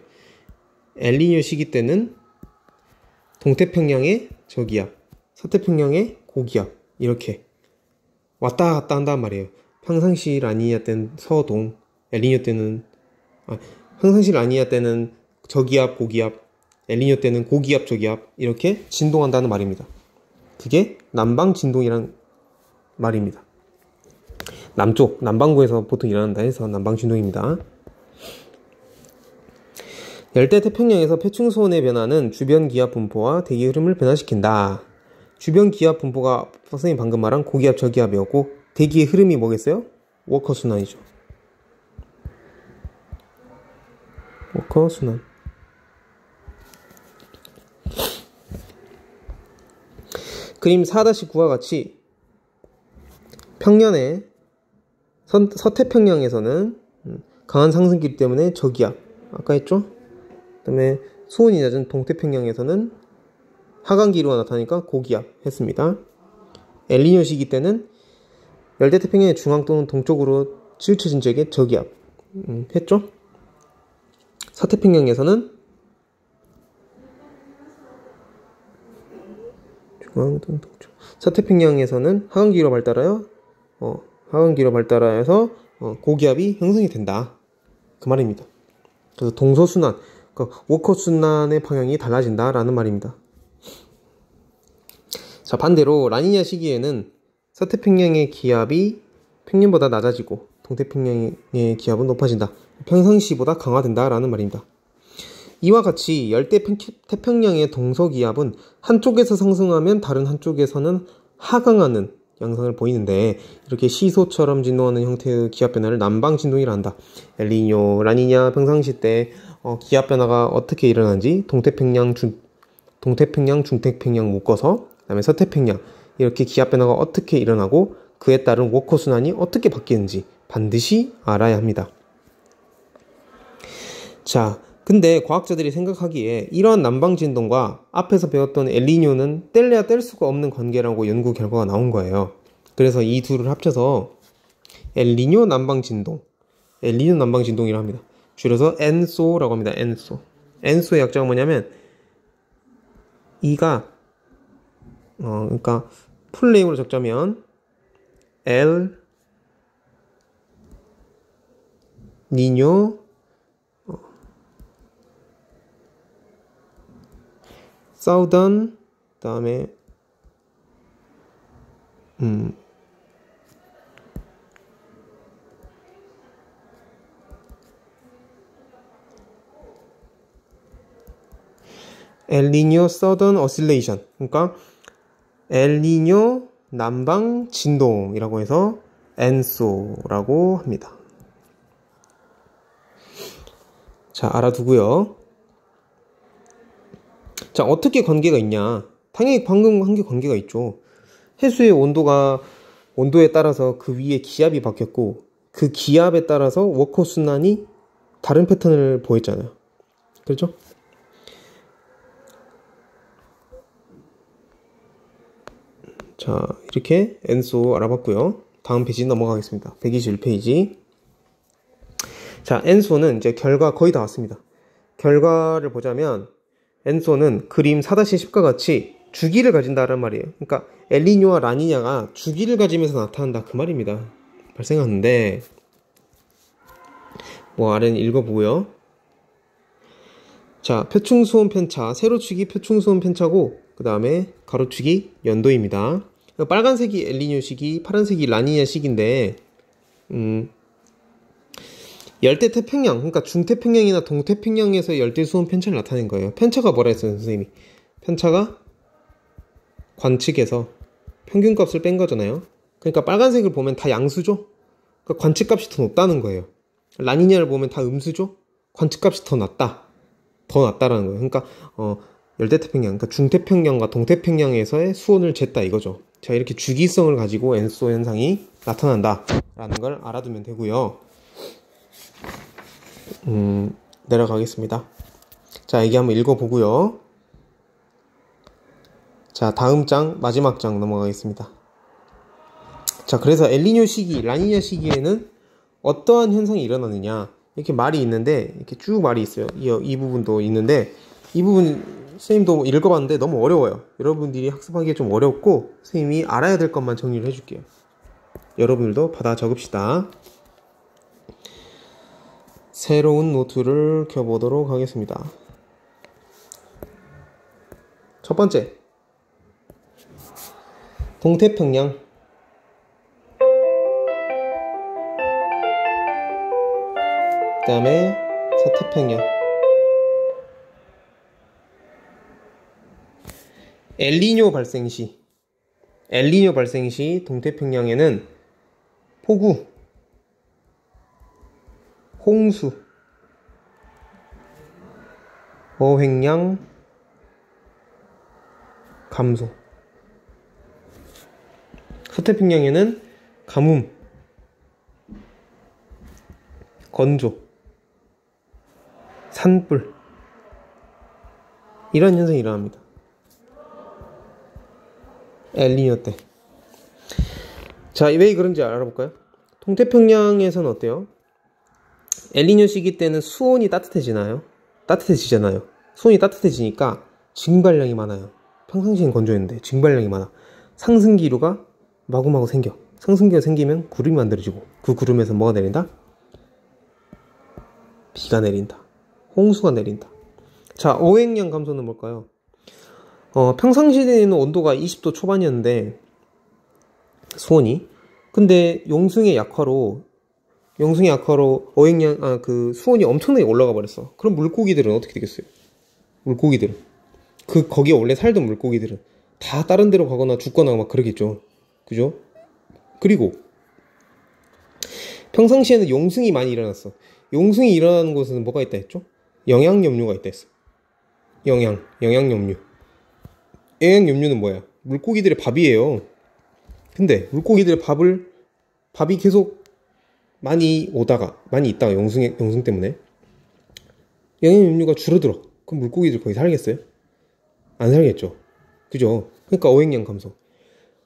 엘니뇨 시기 때는 동태평양의 저기압, 서태평양의 고기압 이렇게 왔다 갔다 한단 말이에요. 평상시 라니냐 때는 서동, 엘니뇨 때는 평상시 라니냐 때는 저기압, 고기압, 엘니뇨 때는 고기압, 저기압 이렇게 진동한다는 말입니다. 그게 남방 진동이란 말입니다. 남쪽, 남반구에서 보통 일어난다 해서 남방 진동입니다. 열대 태평양에서 폐충수온의 변화는 주변 기압 분포와 대기 흐름을 변화시킨다. 주변 기압 분포가 선생님 방금 말한 고기압, 저기압이었고 대기의 흐름이 뭐겠어요? 워커 순환이죠. 워커 순환. 그림 4-9와 같이 평년의 서태평양에서는 강한 상승기 때문에 저기압, 아까 했죠? 그 다음에 수온이 낮은 동태평양에서는 하강기류가 나타나니까 고기압 했습니다. 엘니뇨 시기 때는 열대태평양의 중앙 또는 동쪽으로 치우쳐진 지역의 저기압 했죠? 서태평양에서는 중앙 또는 동쪽. 서태평양에서는 하강기류가 발달하여 하강기로 발달하여서 고기압이 형성이 된다. 그 말입니다. 그래서 동서순환, 그러니까 워커순환의 방향이 달라진다 라는 말입니다. 자, 반대로 라니냐 시기에는 서태평양의 기압이 평년보다 낮아지고 동태평양의 기압은 높아진다. 평상시보다 강화된다 라는 말입니다. 이와 같이 열대 태평양의 동서기압은 한쪽에서 상승하면 다른 한쪽에서는 하강하는 양상을 보이는데 이렇게 시소처럼 진동하는 형태의 기압 변화를 남방 진동이라 한다. 엘니뇨, 라니냐 평상시 때 기압 변화가 어떻게 일어나는지 동태평양, 중태평양 묶어서 그다음에 서태평양 이렇게 기압 변화가 어떻게 일어나고 그에 따른 워커 순환이 어떻게 바뀌는지 반드시 알아야 합니다. 자, 근데 과학자들이 생각하기에 이러한 남방 진동과 앞에서 배웠던 엘니뇨는 뗄래야 뗄 수가 없는 관계라고 연구 결과가 나온 거예요. 그래서 이 둘을 합쳐서 엘니뇨 남방 진동이라고 합니다. 줄여서 엔소라고 합니다. 엔소의 약자가 뭐냐면 이가 그러니까 풀네임으로 적자면 엘 니뇨 사우던 다음에 엘니뇨 서던 어실레이션, 그러니까 엘니뇨 남방 진동이라고 해서 엔소라고 합니다. 자, 알아두고요. 자, 어떻게 관계가 있냐? 당연히 방금 한 게 관계가 있죠. 해수의 온도에 따라서 그 위에 기압이 바뀌었고 그 기압에 따라서 워커 순환이 다른 패턴을 보였잖아요. 그렇죠? 자, 이렇게 엔소 알아봤고요. 다음 페이지 넘어가겠습니다. 121페이지. 자, 엔소는 이제 결과 거의 다 왔습니다. 결과를 보자면 엔소는 그림 4-10과 같이 주기를 가진다는 말이에요. 그러니까 엘니뇨와 라니냐가 주기를 가지면서 나타난다 그 말입니다. 발생하는데 아래는 읽어보고요. 자, 표충수온 편차, 세로축이 표충수온 편차고 그 다음에 가로축이 연도입니다. 빨간색이 엘니뇨 시기, 파란색이 라니냐 시기인데 열대 태평양, 그러니까 중태평양이나 동태평양에서 열대 수온 편차를 나타낸 거예요. 편차가 뭐라 했어요, 선생님이? 편차가 관측에서 평균값을 뺀 거잖아요. 그러니까 빨간색을 보면 다 양수죠. 그러니까 관측값이 더 높다는 거예요. 라니냐를 보면 다 음수죠. 관측값이 더 낮다라는 거예요. 그러니까 열대 태평양, 그러니까 중태평양과 동태평양에서의 수온을 쟀다 이거죠. 자, 이렇게 주기성을 가지고 엔소 현상이 나타난다라는 걸 알아두면 되고요. 내려가겠습니다. 자, 여기 한번 읽어보고요. 자, 다음 장, 마지막 장 넘어가겠습니다. 자, 그래서 엘니뇨 시기, 라니냐 시기에는 어떠한 현상이 일어나느냐, 이렇게 말이 있는데, 이렇게 쭉 말이 있어요. 이 부분도 있는데, 이 부분 선생님도 읽어봤는데 너무 어려워요. 여러분들이 학습하기에 좀 어렵고 선생님이 알아야 될 것만 정리를 해줄게요. 여러분들도 받아 적읍시다. 새로운 노트를 켜보도록 하겠습니다. 첫 번째, 동태평양. 그 다음에 서태평양. 엘니뇨 발생 시 동태평양에는 폭우, 홍수, 어획량 감소. 서태평양에는 가뭄, 건조, 산불, 이런 현상이 일어납니다. 엘니뇨 때. 자, 왜 그런지 알아볼까요? 동태평양에서는 어때요? 엘니뇨 시기 때는 수온이 따뜻해지잖아요. 수온이 따뜻해지니까 증발량이 많아요. 평상시엔 건조했는데 증발량이 많아. 상승기류가 마구마구 생겨. 상승기가 생기면 구름이 만들어지고, 그 구름에서 뭐가 내린다? 비가 내린다. 홍수가 내린다. 자, 어획량 감소는 뭘까요? 평상시에는 온도가 20도 초반이었는데 수온이, 근데 용승의 약화로 어획량, 수온이 엄청나게 올라가 버렸어. 그럼 물고기들은 어떻게 되겠어요? 물고기들은, 거기에 원래 살던 물고기들은 다 다른 데로 가거나 죽거나 막 그러겠죠. 그죠? 그리고 평상시에는 용승이 많이 일어났어. 용승이 일어나는 곳에는 뭐가 있다 했죠? 영양염류가 있다 했어. 영양염류. 영양염류는 뭐야? 물고기들의 밥이에요. 근데 물고기들의 밥이 계속 많이 있다가 용승 때문에 영양염류가 줄어들어. 그럼 물고기들 거기 살겠어요? 안 살겠죠. 그죠? 그러니까 어획량 감소.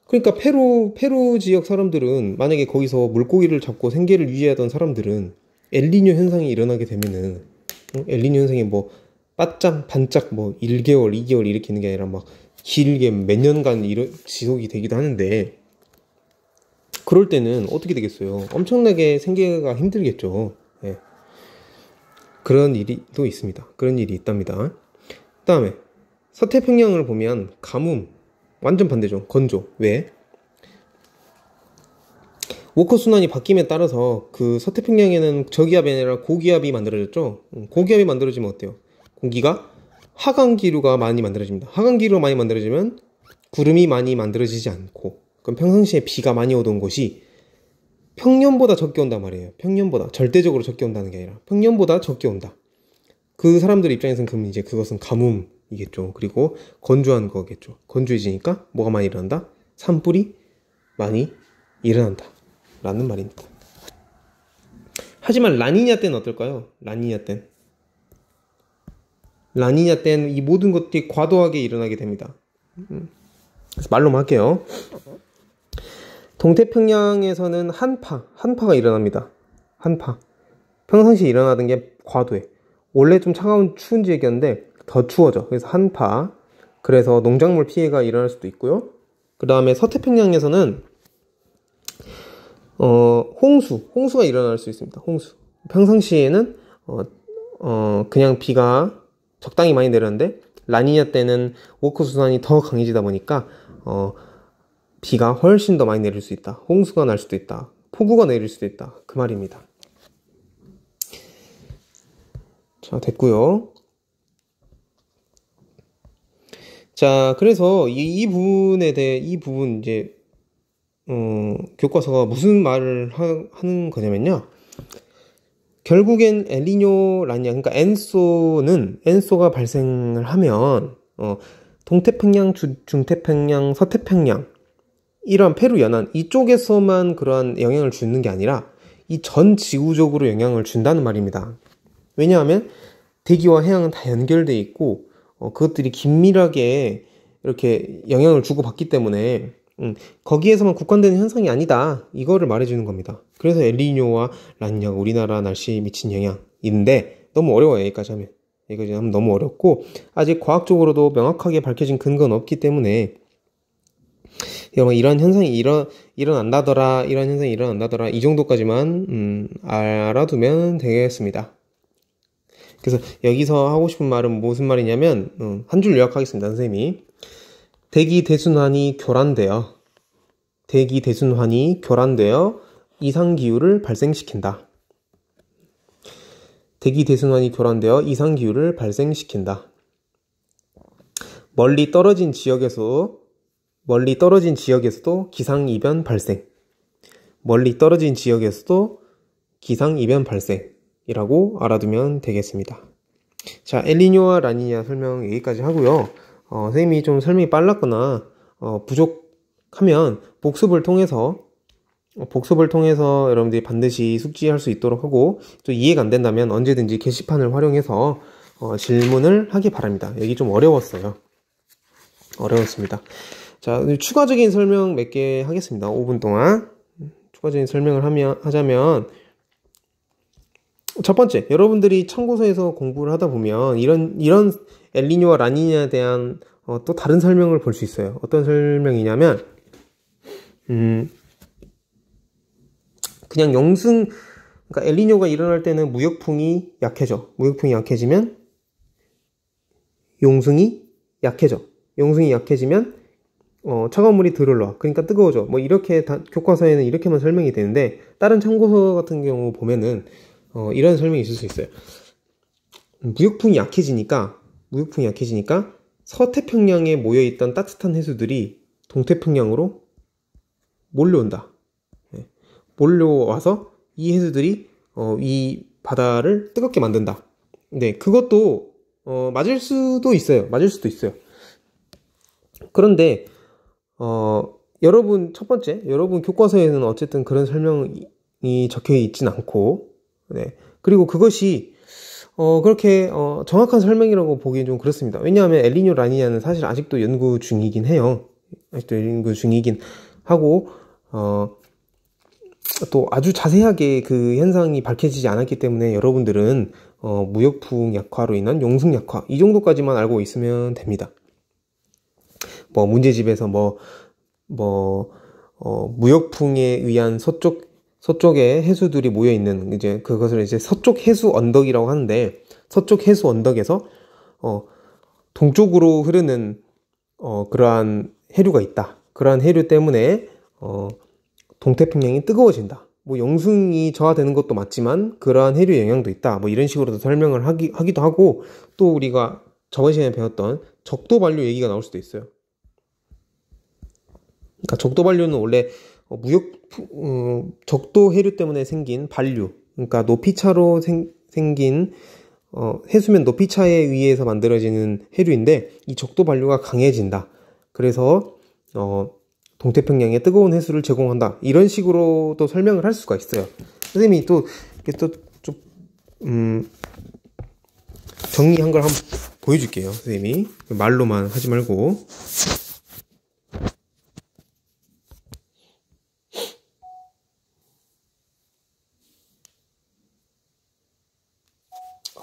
그러니까 페루 지역 사람들은, 만약에 거기서 물고기를 잡고 생계를 유지하던 사람들은 엘니뇨 현상이 일어나게 되면은, 엘니뇨 현상이 뭐 반짝 1개월, 2개월 이렇게 있는 게 아니라 막 길게 몇 년간 지속이 되기도 하는데, 그럴 때는 어떻게 되겠어요? 엄청나게 생계가 힘들겠죠. 예. 그런 일이 또 있습니다. 그런 일이 있답니다. 그 다음에 서태평양을 보면 가뭄, 완전 반대죠. 건조. 왜? 워커 순환이 바뀜에 따라서 그 서태평양에는 저기압이 아니라 고기압이 만들어졌죠. 고기압이 만들어지면 어때요? 공기가 하강기류가 많이 만들어집니다. 하강기류가 많이 만들어지면 구름이 많이 만들어지지 않고, 그럼 평상시에 비가 많이 오던 곳이 평년보다 적게 온단 말이에요. 평년보다. 절대적으로 적게 온다는 게 아니라 평년보다 적게 온다. 그 사람들 입장에서는 그럼 이제 그것은 가뭄이겠죠. 그리고 건조한 거겠죠. 건조해지니까 뭐가 많이 일어난다? 산불이 많이 일어난다 라는 말입니다. 하지만 라니냐 때는 어떨까요? 라니냐 때는 이 모든 것들이 과도하게 일어나게 됩니다. 그래서 말로만 할게요. 동태평양에서는 한파가 일어납니다. 한파. 평상시에 일어나던 게 과도해. 원래 좀 차가운 추운 지역이었는데 더 추워져. 그래서 한파. 그래서 농작물 피해가 일어날 수도 있고요. 그 다음에 서태평양에서는 홍수가 일어날 수 있습니다. 홍수. 평상시에는 그냥 비가 적당히 많이 내렸는데, 라니냐 때는 워커 순환이 더 강해지다 보니까 비가 훨씬 더 많이 내릴 수 있다. 홍수가 날 수도 있다. 폭우가 내릴 수도 있다. 그 말입니다. 자, 됐고요. 자, 그래서 이 부분 이제 교과서가 무슨 말을 하는 거냐면요. 결국엔 엘니뇨 라니냐, 그러니까 엔소가 발생을 하면 동태평양, 중태평양, 서태평양, 이러한 페루 연안 이쪽에서만 그러한 영향을 주는 게 아니라 이 전 지구적으로 영향을 준다는 말입니다. 왜냐하면 대기와 해양은 다 연결돼 있고 그것들이 긴밀하게 이렇게 영향을 주고받기 때문에 거기에서만 국한되는 현상이 아니다, 이거를 말해주는 겁니다. 그래서 엘니뇨와 라니냐가 우리나라 날씨에 미친 영향인데, 너무 어려워요. 여기까지 하면 너무 어렵고, 아직 과학적으로도 명확하게 밝혀진 근거는 없기 때문에 이런 현상이 일어난다더라, 이 정도까지만 알아두면 되겠습니다. 그래서 여기서 하고 싶은 말은 무슨 말이냐면 한 줄 요약하겠습니다. 선생님이 대기 대순환이 교란되어 이상기후를 발생시킨다. 대기 대순환이 교란되어 이상기후를 발생시킨다. 멀리 떨어진 지역에서도 기상이변 발생. 멀리 떨어진 지역에서도 기상이변 발생이라고 알아두면 되겠습니다. 자, 엘니뇨와 라니냐 설명 여기까지 하고요. 선생님이 좀 설명이 빨랐거나 부족하면 복습을 통해서 여러분들이 반드시 숙지할 수 있도록 하고, 또 이해가 안 된다면 언제든지 게시판을 활용해서 질문을 하기 바랍니다. 여기 좀 어려웠습니다. 자, 추가적인 설명 몇 개 하겠습니다. 5분 동안 추가적인 설명을 하자면, 첫 번째, 여러분들이 참고서에서 공부를 하다 보면 이런 엘니뇨와 라니냐에 대한 또 다른 설명을 볼 수 있어요. 어떤 설명이냐면 그냥 그러니까 엘니뇨가 일어날 때는 무역풍이 약해져. 무역풍이 약해지면 용승이 약해져. 용승이 약해지면 차가운 물이 덜 올라와. 그러니까 뜨거워져. 뭐 이렇게 교과서에는 이렇게만 설명이 되는데, 다른 참고서 같은 경우 보면은 이런 설명이 있을 수 있어요. 무역풍이 약해지니까 서태평양에 모여있던 따뜻한 해수들이 동태평양으로 몰려온다. 몰려와서 이 해수들이 이 바다를 뜨겁게 만든다. 네, 그것도 맞을 수도 있어요. 그런데 여러분 교과서에는 어쨌든 그런 설명이 적혀 있진 않고, 네, 그리고 그것이 그렇게 정확한 설명이라고 보기엔 좀 그렇습니다. 왜냐하면 엘니뇨 라니냐는 사실 아직도 연구 중이긴 해요. 하고 또 아주 자세하게 그 현상이 밝혀지지 않았기 때문에 여러분들은 무역풍 약화로 인한 용승 약화, 이 정도까지만 알고 있으면 됩니다. 뭐 문제집에서 무역풍에 의한 서쪽에 해수들이 모여 있는, 이제 그것을 이제 서쪽 해수 언덕이라고 하는데, 서쪽 해수 언덕에서 동쪽으로 흐르는 그러한 해류가 있다. 그러한 해류 때문에 동태평양이 뜨거워진다. 뭐 용승이 저하되는 것도 맞지만 그러한 해류 영향도 있다. 뭐 이런 식으로도 설명을 하기도 하고, 또 우리가 저번 시간에 배웠던 적도반류 얘기가 나올 수도 있어요. 그러니까 적도반류는 원래 적도 해류 때문에 생긴 반류, 그러니까 높이차로 생긴 해수면 높이차에 의해서 만들어지는 해류인데, 이 적도 반류가 강해진다. 그래서 동태평양에 뜨거운 해수를 제공한다. 이런 식으로도 설명을 할 수가 있어요. 선생님이 또 좀 정리한 걸 한번 보여줄게요. 선생님이 말로만 하지 말고.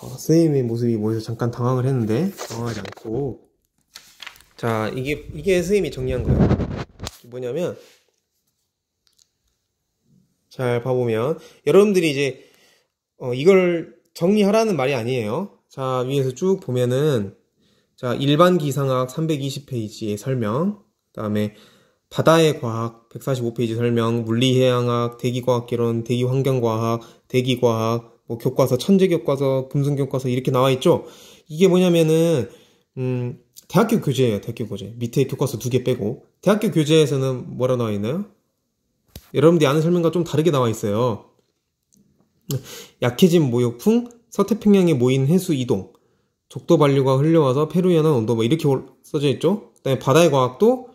선생님의 모습이 보여서 잠깐 당황을 했는데, 당황하지 않고. 자, 이게 선생님이 정리한 거예요. 뭐냐면, 잘 봐보면, 여러분들이 이제 이걸 정리하라는 말이 아니에요. 자, 위에서 쭉 보면은, 자, 일반 기상학 320페이지의 설명, 그 다음에 바다의 과학 145페이지 설명, 물리해양학, 대기과학개론, 대기환경과학, 대기과학, 뭐 교과서, 천재교과서, 금성교과서 이렇게 나와 있죠. 이게 뭐냐면은 대학교 교재예요. 대학교 교재. 밑에 교과서 2개 빼고. 대학교 교재에서는 뭐라 나와 있나요? 여러분들이 아는 설명과 좀 다르게 나와 있어요. 약해진 모욕풍, 서태평양에 모인 해수 이동, 적도 반류가 흘려와서 페루연안 온도, 뭐 이렇게 써져 있죠. 그다음에 바다의 과학도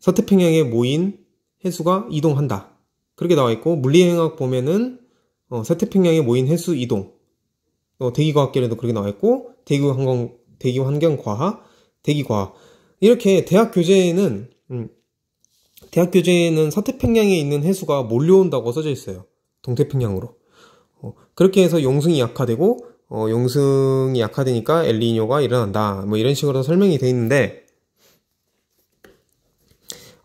서태평양에 모인 해수가 이동한다. 그렇게 나와 있고, 물리해양학 보면은 서태평양에 모인 해수 이동, 대기과학계에도 그렇게 나와 있고, 대기환경과학, 대기과학, 이렇게 대학 교재에는 서태평양에 있는 해수가 몰려온다고 써져 있어요. 동태평양으로. 그렇게 해서 용승이 약화되고, 용승이 약화되니까 엘니뇨가 일어난다. 뭐 이런 식으로 설명이 돼 있는데,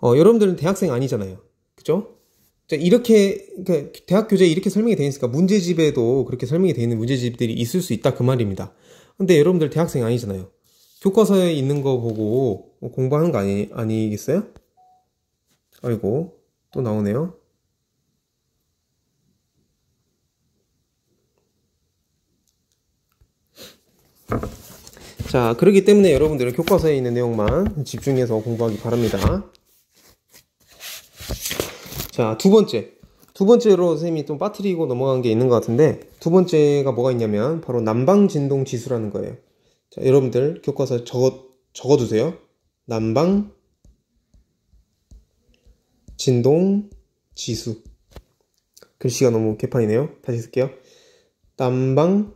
여러분들은 대학생 아니잖아요. 그죠? 자, 이렇게, 그러니까 대학 교재에 이렇게 설명이 되어 있으니까 문제집에도 그렇게 설명이 되어 있는 문제집들이 있을 수 있다 그 말입니다. 근데 여러분들 대학생 아니잖아요. 교과서에 있는 거 보고 공부하는 거 아니겠어요? 아이고, 또 나오네요. 자, 그렇기 때문에 여러분들은 교과서에 있는 내용만 집중해서 공부하기 바랍니다. 자, 두 번째로 선생님이 좀 빠뜨리고 넘어간 게 있는 것 같은데, 두 번째가 뭐가 있냐면 바로 난방진동 지수라는 거예요. 자, 여러분들 교과서에 적어두세요. 난방진동 지수. 글씨가 너무 개판이네요. 다시 쓸게요. 난방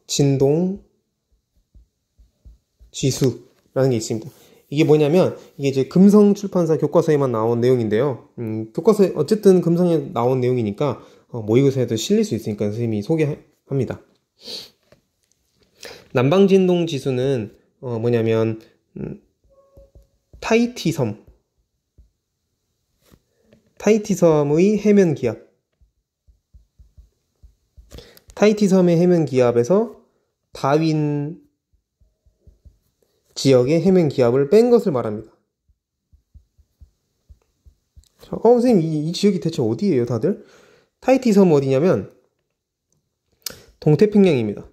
진동 지수라는 게 있습니다. 이게 뭐냐면 이게 이제 금성 출판사 교과서에만 나온 내용인데요. 교과서에 어쨌든 금성에 나온 내용이니까 모의고사에도 실릴 수 있으니까 선생님이 소개합니다. 난방진동 지수는 뭐냐면 타히티섬의 해면 기압. 타히티섬의 해면 기압에서 다윈 지역의 해면 기압을 뺀 것을 말합니다. 선생님, 이 지역이 대체 어디예요, 다들? 타히티섬 어디냐면 동태평양입니다.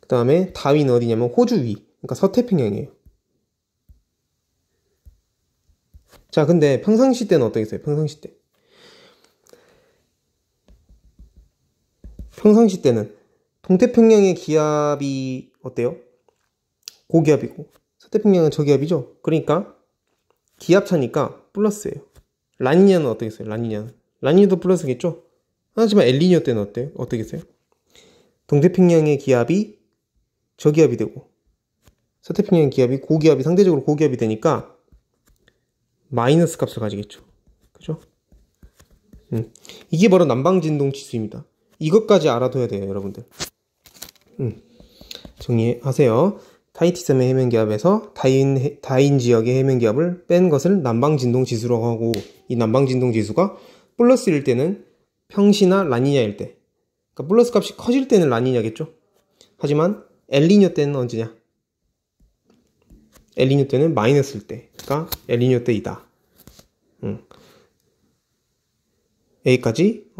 그 다음에 다윈 어디냐면 호주 위, 그러니까 서태평양이에요. 자, 근데 평상시 때는 어떠겠어요? 평상시 때. 평상시 때는 동태평양의 기압이 어때요? 고기압이고 서태평양은 저기압이죠. 그러니까 기압차니까 플러스예요. 라니냐는 어떠겠어요? 라니냐도 플러스겠죠. 하지만 엘니뇨 때는 어때요? 어떠겠어요? 동태평양의 기압이 저기압이 되고 서태평양 기압이 고기압이 상대적으로 고기압이 되니까 마이너스 값을 가지겠죠. 그죠? 이게 바로 난방진동 지수입니다. 이것까지 알아둬야 돼요, 여러분들. 정리하세요. 타히티섬의 해면기압에서 다인 지역의 해면기압을 뺀 것을 난방진동 지수라고 하고, 이 난방진동 지수가 플러스일 때는 평시나 라니냐일 때, 그러니까 플러스 값이 커질 때는 라니냐겠죠. 하지만 엘니뇨 때는 언제냐? 엘니뇨 때는 마이너스일 때, 그러니까 엘니뇨 때이다. 여기까지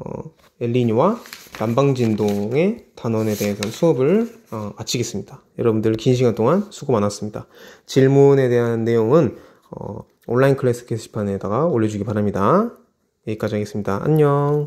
엘니뇨와 난방진동의 단원에 대해서 수업을 마치겠습니다. 여러분들 긴 시간 동안 수고 많았습니다. 질문에 대한 내용은 온라인 클래스 게시판에다가 올려주기 바랍니다. 여기까지 하겠습니다. 안녕.